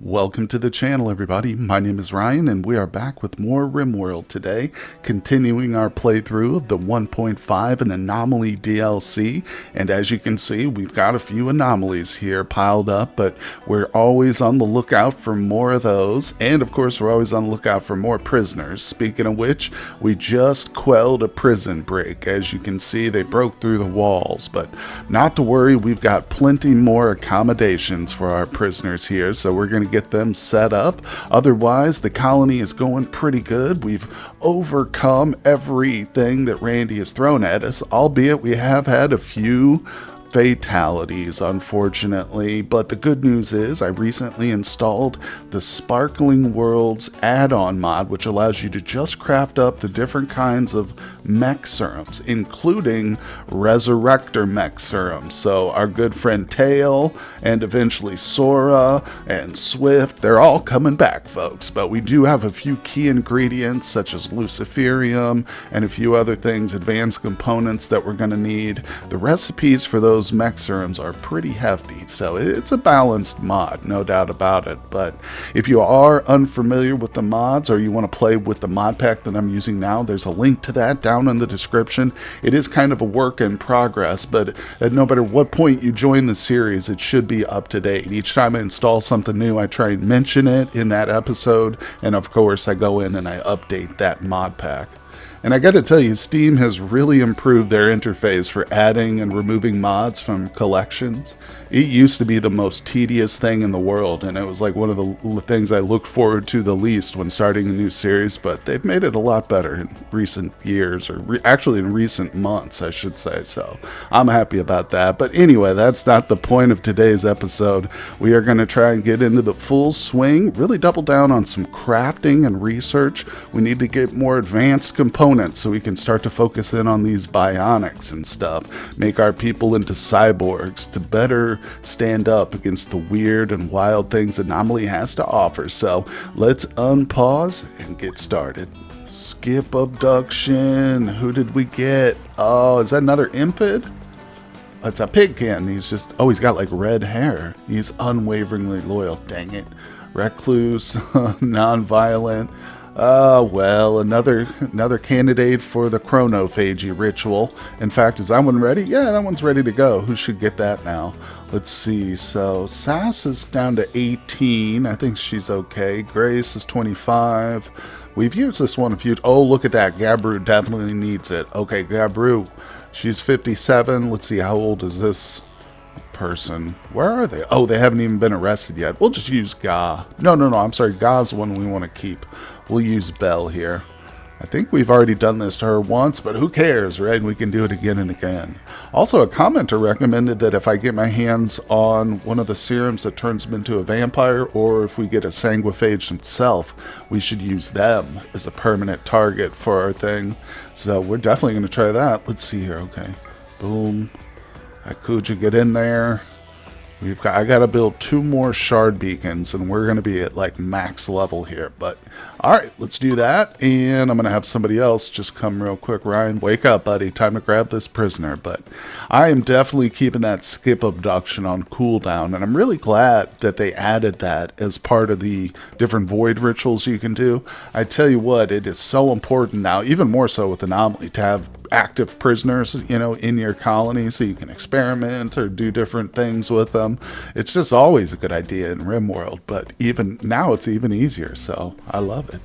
Welcome to the channel, everybody. My name is Ryan, and we are back with more RimWorld today, continuing our playthrough of the 1.5 and Anomaly DLC. And as you can see, we've got a few anomalies here piled up, but we're always on the lookout for more of those. And of course, we're always on the lookout for more prisoners. Speaking of which, we just quelled a prison break. As you can see, they broke through the walls, but not to worry, we've got plenty more accommodations for our prisoners here, so we're going to get them set up. Otherwise, the colony is going pretty good. We've overcome everything that Randy has thrown at us, albeit we have had a few fatalities, unfortunately. But the good news is I recently installed the Sparkling Worlds add-on mod, which allows you to just craft up the different kinds of mech serums, including Resurrector mech serums. So our good friend Tail and eventually Sora and Swift, they're all coming back, folks. But we do have a few key ingredients such as Luciferium and a few other things, advanced components that we're going to need. The recipes for those mech serums are pretty hefty, so it's a balanced mod, no doubt about it. But if you are unfamiliar with the mods, or you want to play with the mod pack that I'm using now, there's a link to that down in the description. It is kind of a work in progress, but at no matter what point you join the series, it should be up to date. Each time I install something new, I try and mention it in that episode, and of course I go in and I update that mod pack. And I gotta tell you, Steam has really improved their interface for adding and removing mods from collections. It used to be the most tedious thing in the world, and it was like one of the things I looked forward to the least when starting a new series, but they've made it a lot better in recent years, or actually in recent months, I should say, so I'm happy about that. But anyway, that's not the point of today's episode. We are going to try and get into the full swing, really double down on some crafting and research. We need to get more advanced components so we can start to focus in on these bionics and stuff, make our people into cyborgs to better stand up against the weird and wild things Anomaly has to offer. So let's unpause and get started. Skip abduction. Who did we get? Oh, is that another impid? It's a pigkin. He's got like red hair. He's unwaveringly loyal. Dang it. Recluse, non-violent. Well, another candidate for the chronophagy ritual. In fact, is that one ready? Yeah, that one's ready to go. Who should get that now? Let's see. So Sass is down to 18. I think she's okay. Grace is 25. We've used this one a few. Oh, look at that. Gabru definitely needs it. Okay, Gabru. She's 57. Let's see. How old is this person? Where are they? Oh, they haven't even been arrested yet. We'll just use Ga. No, I'm sorry. Ga's the one we want to keep. We'll use Belle here. I think we've already done this to her once, but who cares, right? We can do it again and again. Also, a commenter recommended that if I get my hands on one of the serums that turns him into a vampire, or if we get a sanguiphage himself, we should use them as a permanent target for our thing. So we're definitely going to try that. Let's see here. Okay. Boom. Akuja, get in there. I gotta build 2 more shard beacons, and we're gonna be at like max level here. But all right, let's do that. And I'm gonna have somebody else just come real quick. Ryan, wake up, buddy. Time to grab this prisoner. But I am definitely keeping that skip abduction on cooldown, and I'm really glad that they added that as part of the different void rituals you can do. I tell you what, it is so important now, even more so with Anomaly, to have active prisoners, in your colony so you can experiment or do different things with them. It's just always a good idea in RimWorld, but even now it's even easier, so I love it.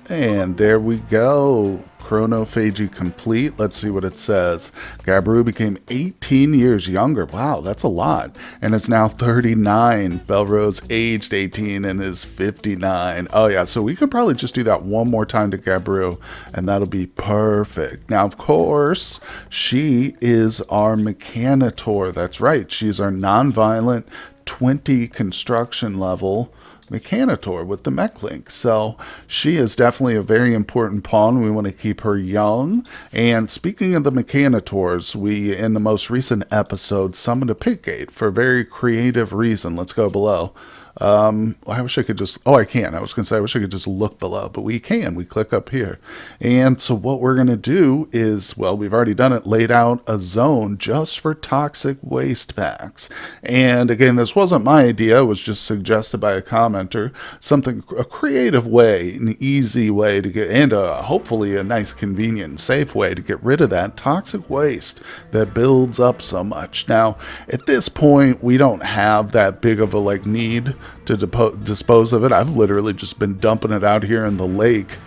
And there we go. Chronophagy complete. Let's see what it says. Gabru became 18 years younger. Wow, that's a lot. And is now 39. Belrose aged 18 and is 59. Oh yeah, so we could probably just do that one more time to Gabru, and that'll be perfect. Now, of course, she is our Mechanitor. That's right. She's our non-violent 20 construction level Mechanitor with the mech link. So she is definitely a very important pawn. We want to keep her young. And speaking of the Mechanitors, we in the most recent episode summoned a Pigate for a very creative reason. Let's go below. I wish I could just, oh, I can. I was going to say, I wish I could just look below, but we can. We click up here. And so what we're going to do is, well, we've already done it, laid out a zone just for toxic waste packs. And again, this wasn't my idea. It was just suggested by a commenter. Something, a creative way, an easy way to get, and hopefully a nice, convenient, safe way to get rid of that toxic waste that builds up so much. Now, at this point, we don't have that big of a need to dispose of it. I've literally just been dumping it out here in the lake,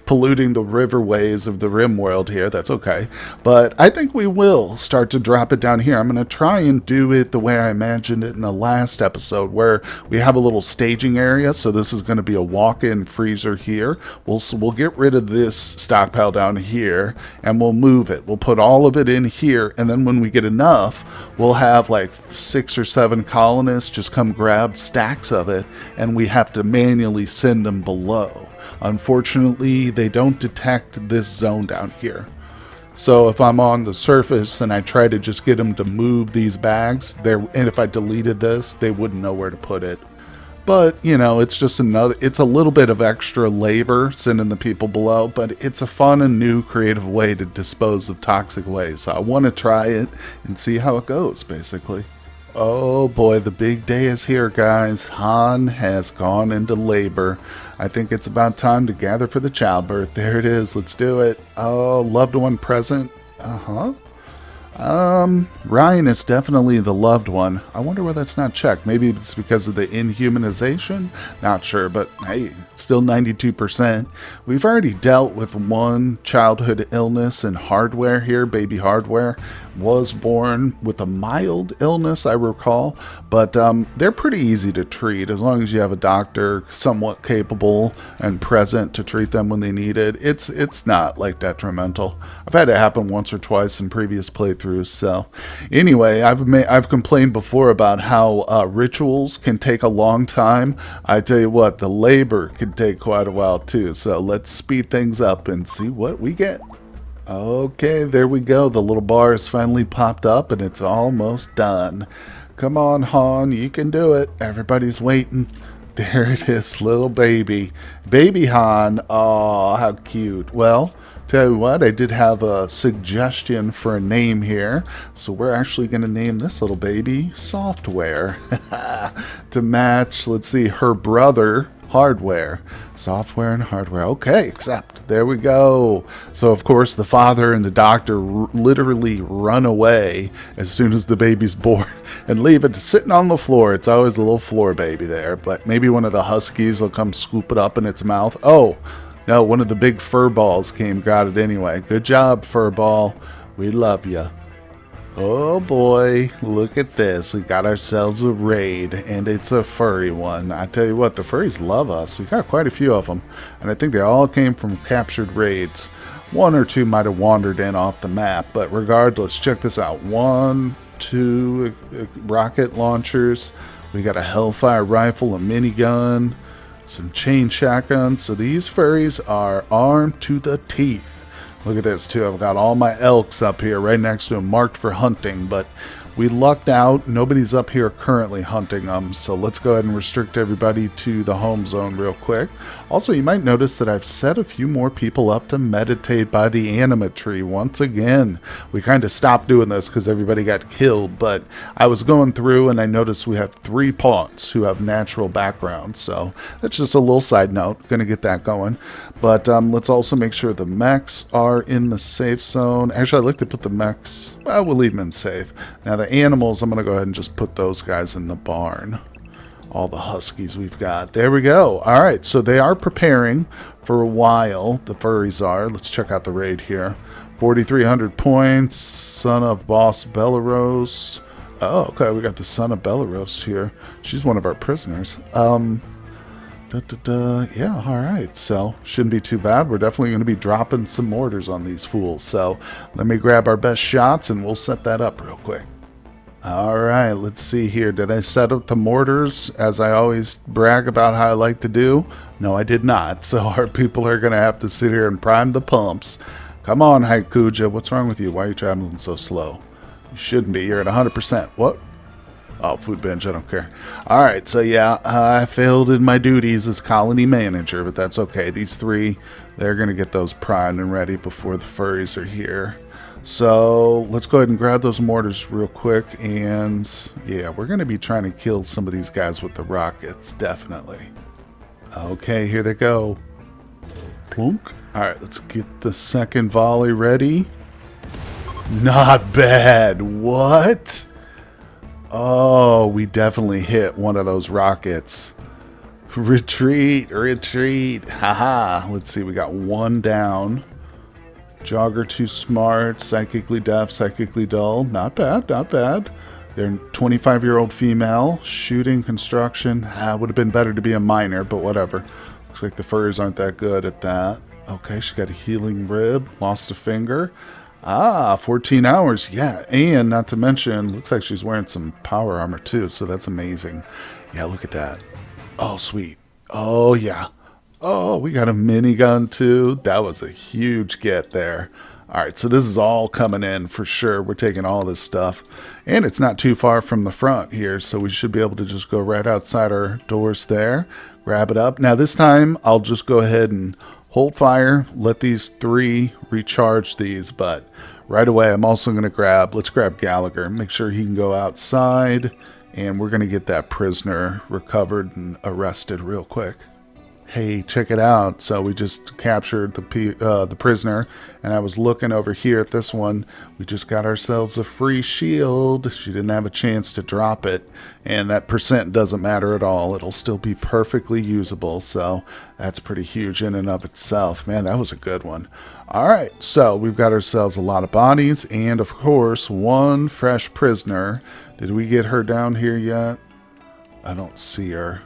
polluting the riverways of the RimWorld here. That's okay. But I think we will start to drop it down here. I'm going to try and do it the way I imagined it in the last episode, where we have a little staging area. So this is going to be a walk-in freezer here. We'll get rid of this stockpile down here, and we'll move it. We'll put all of it in here, and then when we get enough, we'll have like 6 or 7 colonists just come grab stacks of it, and we have to manually send them below. Unfortunately, they don't detect this zone down here. So if I'm on the surface and I try to just get them to move these bags, and if I deleted this, they wouldn't know where to put it. But, you know, it's just it's a little bit of extra labor sending the people below, but it's a fun and new creative way to dispose of toxic waste. So I want to try it and see how it goes, basically. Oh boy, the big day is here, guys. Han has gone into labor. I think it's about time to gather for the childbirth. There it is. Let's do it. Oh, loved one present. Ryan is definitely the loved one. I wonder why that's not checked. Maybe it's because of the inhumanization? Not sure, but hey, it's still 92%. We've already dealt with one childhood illness and hardware here. Baby hardware was born with a mild illness, I recall, but they're pretty easy to treat as long as you have a doctor somewhat capable and present to treat them when they need it. It's not like detrimental. I've had it happen once or twice in previous playthroughs. So anyway, I've complained before about how rituals can take a long time. I tell you what, the labor can take quite a while too. So let's speed things up and see what we get. Okay, there we go. The little bar has finally popped up and it's almost done. Come on, Han, you can do it. Everybody's waiting. There it is, little baby. Baby Han. Oh, how cute. Well, tell you what, I did have a suggestion for a name here. So we're actually going to name this little baby Software to match, let's see, her brother, Hardware. Software and hardware. Okay, accept. There we go. So, of course, the father and the doctor literally run away as soon as the baby's born and leave it sitting on the floor. It's always a little floor baby there, but maybe one of the huskies will come scoop it up in its mouth. Oh, no, one of the big fur balls got it anyway. Good job, fur ball. We love you. Oh boy, look at this. We got ourselves a raid, and it's a furry one. I tell you what, the furries love us. We got quite a few of them, and I think they all came from captured raids. One or two might have wandered in off the map, but regardless, check this out. 1, 2 rocket launchers. We got a Hellfire rifle, a minigun, some chain shotguns. So these furries are armed to the teeth. Look at this too. I've got all my elks up here right next to them, marked for hunting, but we lucked out. Nobody's up here currently hunting them, so let's go ahead and restrict everybody to the home zone real quick. Also, you might notice that I've set a few more people up to meditate by the anima tree once again. We kind of stopped doing this because everybody got killed, but I was going through and I noticed we have 3 pawns who have natural backgrounds, so that's just a little side note. Gonna get that going. But let's also make sure the mechs are in the safe zone. Actually, I'd like to put the mechs, well, we'll leave them in safe. Now the animals, I'm going to go ahead and just put those guys in the barn. All the huskies we've got. There we go. All right, so they are preparing for a while. The furries are. Let's check out the raid here. 4,300 points. Son of Boss Belarus. Oh, okay, we got the Son of Belarus here. She's one of our prisoners. Yeah, alright, so shouldn't be too bad. We're definitely going to be dropping some mortars on these fools, so let me grab our best shots and we'll set that up real quick. Alright, let's see here. Did I set up the mortars as I always brag about how I like to do? No, I did not, so our people are going to have to sit here and prime the pumps. Come on, Haikuja, what's wrong with you? Why are you traveling so slow? You shouldn't be. You're at 100%. What? Oh, food bench, I don't care. Alright, so yeah, I failed in my duties as colony manager, but that's okay. These three, they're going to get those primed and ready before the furries are here. So let's go ahead and grab those mortars real quick, and yeah, we're going to be trying to kill some of these guys with the rockets, definitely. Okay, here they go. Plunk. Alright, let's get the second volley ready. Not bad. What? Oh, we definitely hit one of those rockets. Retreat, retreat. Haha. Let's see, we got one down. Jogger too smart, psychically deaf, psychically dull. Not bad, not bad. They're 25-year-old female. Shooting, construction. Would have been better to be a miner, but whatever. Looks like the furries aren't that good at that. Okay, she got a healing rib. Lost a finger. 14 hours. Yeah, and not to mention, looks like she's wearing some power armor too, so that's amazing. Yeah, look at that. Oh, sweet. Oh, yeah. Oh, we got a minigun too. That was a huge get there. All right, so this is all coming in for sure. We're taking all this stuff. And it's not too far from the front here, so we should be able to just go right outside our doors there. Grab it up. Now this time, I'll just go ahead and hold fire. Let these three recharge these, but right away, I'm also going to let's grab Gallagher. Make sure he can go outside, and we're going to get that prisoner recovered and arrested real quick. Hey, check it out. So we just captured the prisoner, and I was looking over here at this one. We just got ourselves a free shield. She didn't have a chance to drop it, and that percent doesn't matter at all. It'll still be perfectly usable, so that's pretty huge in and of itself. Man, that was a good one. All right, so we've got ourselves a lot of bodies, and of course, one fresh prisoner. Did we get her down here yet? I don't see her.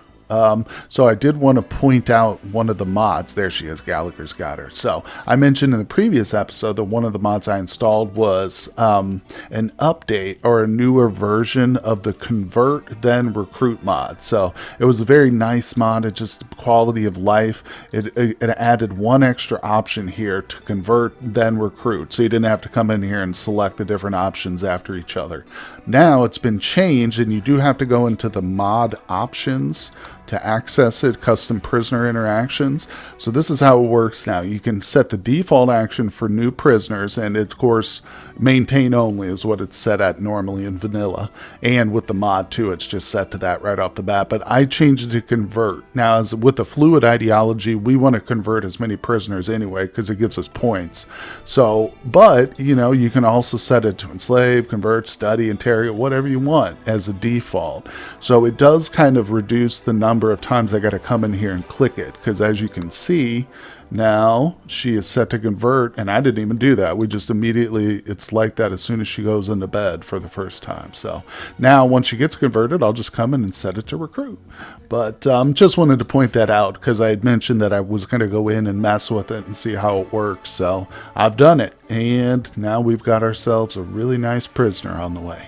So I did want to point out one of the mods. There she is. Gallagher's got her. So I mentioned in the previous episode that one of the mods I installed was an update or a newer version of the Convert Then Recruit mod. So it was a very nice mod. It just quality of life. It added one extra option here to convert then recruit. So you didn't have to come in here and select the different options after each other. Now it's been changed, and you do have to go into the mod options to access it, custom prisoner interactions. So this is how it works now. You can set the default action for new prisoners, and of course maintain only is what it's set at normally in vanilla, and with the mod too, it's just set to that right off the bat. But I changed it to convert. Now, as with the fluid ideology, we want to convert as many prisoners anyway because it gives us points. So, but you know, you can also set it to enslave, convert, study, interrogate, whatever you want as a default. So it does kind of reduce the number of times I got to come in here and click it, because as you can see now she is set to convert, and I didn't even do that. We just immediately, it's like that as soon as she goes into bed for the first time. So now once she gets converted, I'll just come in and set it to recruit. But just wanted to point that out because I had mentioned that I was going to go in and mess with it and see how it works. So I've done it, and now we've got ourselves a really nice prisoner on the way.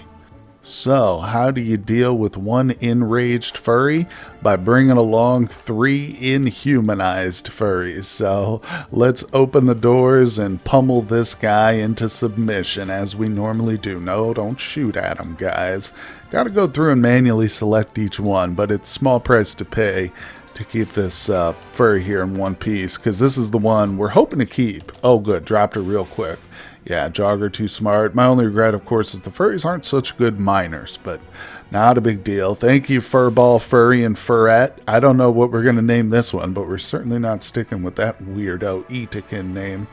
So, how do you deal with one enraged furry? By bringing along 3 inhumanized furries. So, let's open the doors and pummel this guy into submission as we normally do. No, don't shoot at him, guys. Gotta go through and manually select each one, but it's small price to pay to keep this furry here in one piece, because this is the one we're hoping to keep. Oh, good. Dropped her real quick. Yeah, jogger too smart. My only regret, of course, is the furries aren't such good miners, but not a big deal. Thank you, Furball, Furry, and Furette. I don't know what we're going to name this one, but we're certainly not sticking with that weirdo Etikin name.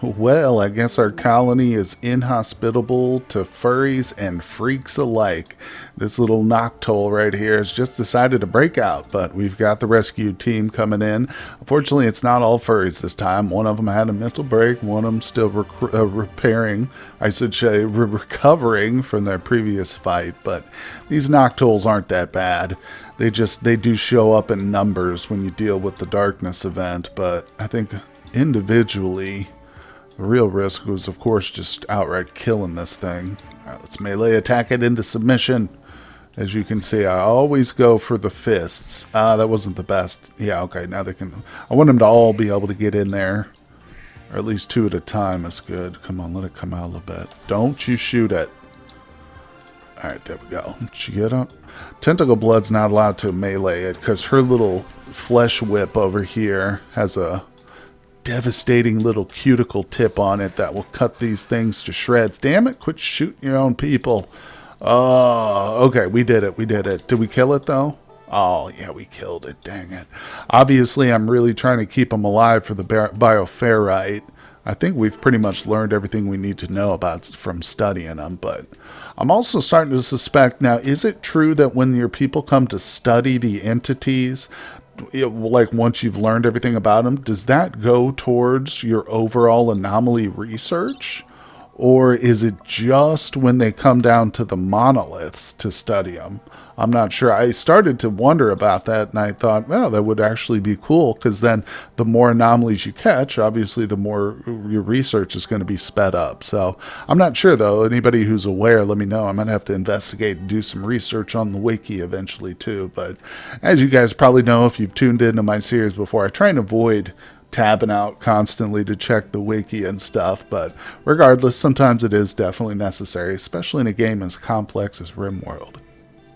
Well, I guess our colony is inhospitable to furries and freaks alike. This little Noctowl right here has just decided to break out, but we've got the rescue team coming in. Unfortunately, it's not all furries this time. One of them had a mental break. One of them still recovering from their previous fight, but these Noctowls aren't that bad. They do show up in numbers when you deal with the darkness event, but I think individually, the real risk was, of course, just outright killing this thing. All right, let's melee attack it into submission. As you can see, I always go for the fists. That wasn't the best. Yeah, okay, now they can... I want them to all be able to get in there. Or at least 2 at a time is good. Come on, let it come out a little bit. Don't you shoot it. Alright, there we go. Did you get up? Tentacle Blood's not allowed to melee it because her little flesh whip over here has a devastating little cuticle tip on it that will cut these things to shreds. Damn it, quit shooting your own people. Oh, okay, we did it. We did it. Did we kill it, though? Oh, yeah, we killed it. Dang it. Obviously, I'm really trying to keep them alive for the bioferrite. I think we've pretty much learned everything we need to know about from studying them, but I'm also starting to suspect now, is it true that when your people come to study the entities, like once you've learned everything about them, does that go towards your overall anomaly research? Or is it just when they come down to the monoliths to study them? I'm not sure. I started to wonder about that, and I thought, well, that would actually be cool, because then the more anomalies you catch, obviously the more your research is going to be sped up. So I'm not sure, though. Anybody who's aware, let me know. I'm going to have to investigate and do some research on the wiki eventually, too. But as you guys probably know, if you've tuned into my series before, I try and avoid tabbing out constantly to check the wiki and stuff, but regardless, sometimes it is definitely necessary, especially in a game as complex as RimWorld.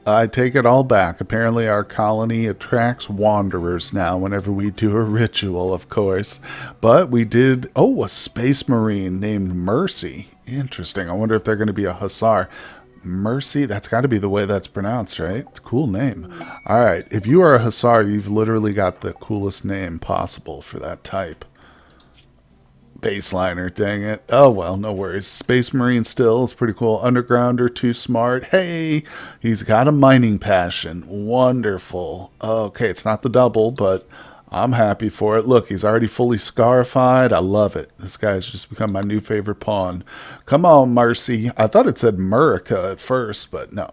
I take it all back. Apparently our colony attracts wanderers now whenever we do a ritual, of course. But we did, oh, a space marine named Mercy. Interesting. I wonder if they're going to be a Hussar. Mercy, that's got to be the way that's pronounced, right? It's a cool name. All right, if you are a Hussar, you've literally got the coolest name possible for that type. Baseliner, dang it. Oh, well, no worries. Space Marine still is pretty cool. Undergrounder, too smart. Hey, he's got a mining passion. Wonderful. Okay, it's not the double, but I'm happy for it. Look, he's already fully scarified. I love it. This guy's just become my new favorite pawn. Come on, Mercy. I thought it said Murica at first, but no.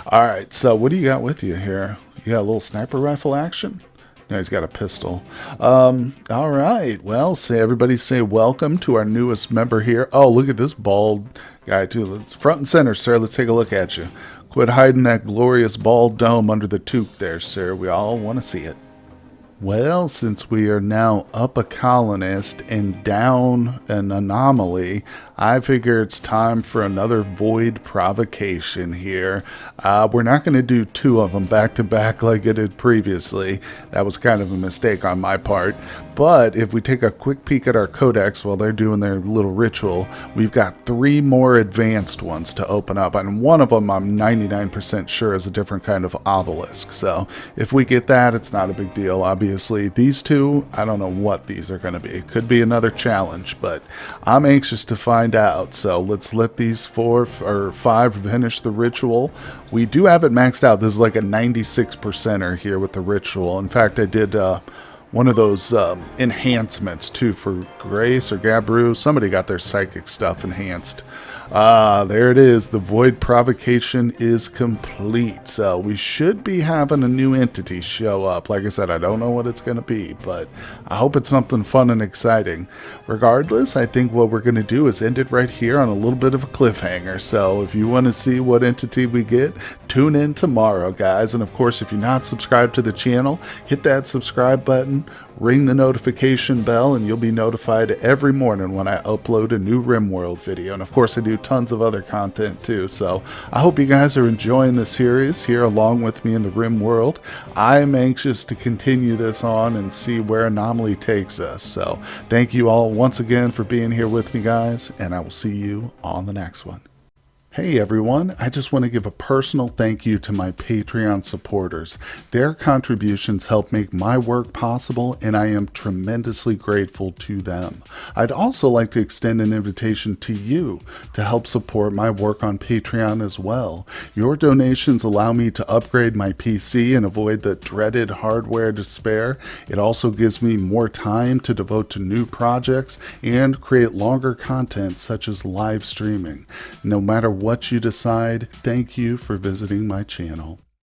All right, so what do you got with you here? You got a little sniper rifle action? No, he's got a pistol. All right. Well, everybody say welcome to our newest member here. Oh, look at this bald guy, too. It's front and center, sir. Let's take a look at you. Quit hiding that glorious bald dome under the toque there, sir. We all want to see it. Well, since we are now up a colonist and down an anomaly, I figure it's time for another void provocation here. We're not going to do two of them back to back like I did previously. That was kind of a mistake on my part. But if we take a quick peek at our codex while they're doing their little ritual, we've got 3 more advanced ones to open up. And one of them I'm 99% sure is a different kind of obelisk. So if we get that, it's not a big deal, obviously. These two, I don't know what these are going to be. It could be another challenge, but I'm anxious to find out. So let's let these 4 or 5 finish the ritual. We do have it maxed out. This is like a 96%er here with the ritual. In fact, I did one of those enhancements too for Grace or Gabru. Somebody got their psychic stuff enhanced. There it is. The void provocation is complete. So we should be having a new entity show up. Like I said, I don't know what it's going to be, but I hope it's something fun and exciting. Regardless, I think what we're going to do is end it right here on a little bit of a cliffhanger. So if you want to see what entity we get, tune in tomorrow, guys. And of course, if you're not subscribed to the channel, hit that subscribe button, ring the notification bell, and you'll be notified every morning when I upload a new RimWorld video. And of course, I do tons of other content too. So I hope you guys are enjoying the series here along with me in the RimWorld. I'm anxious to continue this on and see where Anomaly takes us. So thank you all once again for being here with me, guys, and I will see you on the next one. Hey everyone, I just want to give a personal thank you to my Patreon supporters. Their contributions help make my work possible, and I am tremendously grateful to them. I'd also like to extend an invitation to you to help support my work on Patreon as well. Your donations allow me to upgrade my PC and avoid the dreaded hardware despair. It also gives me more time to devote to new projects and create longer content such as live streaming. No matter what you decide, thank you for visiting my channel.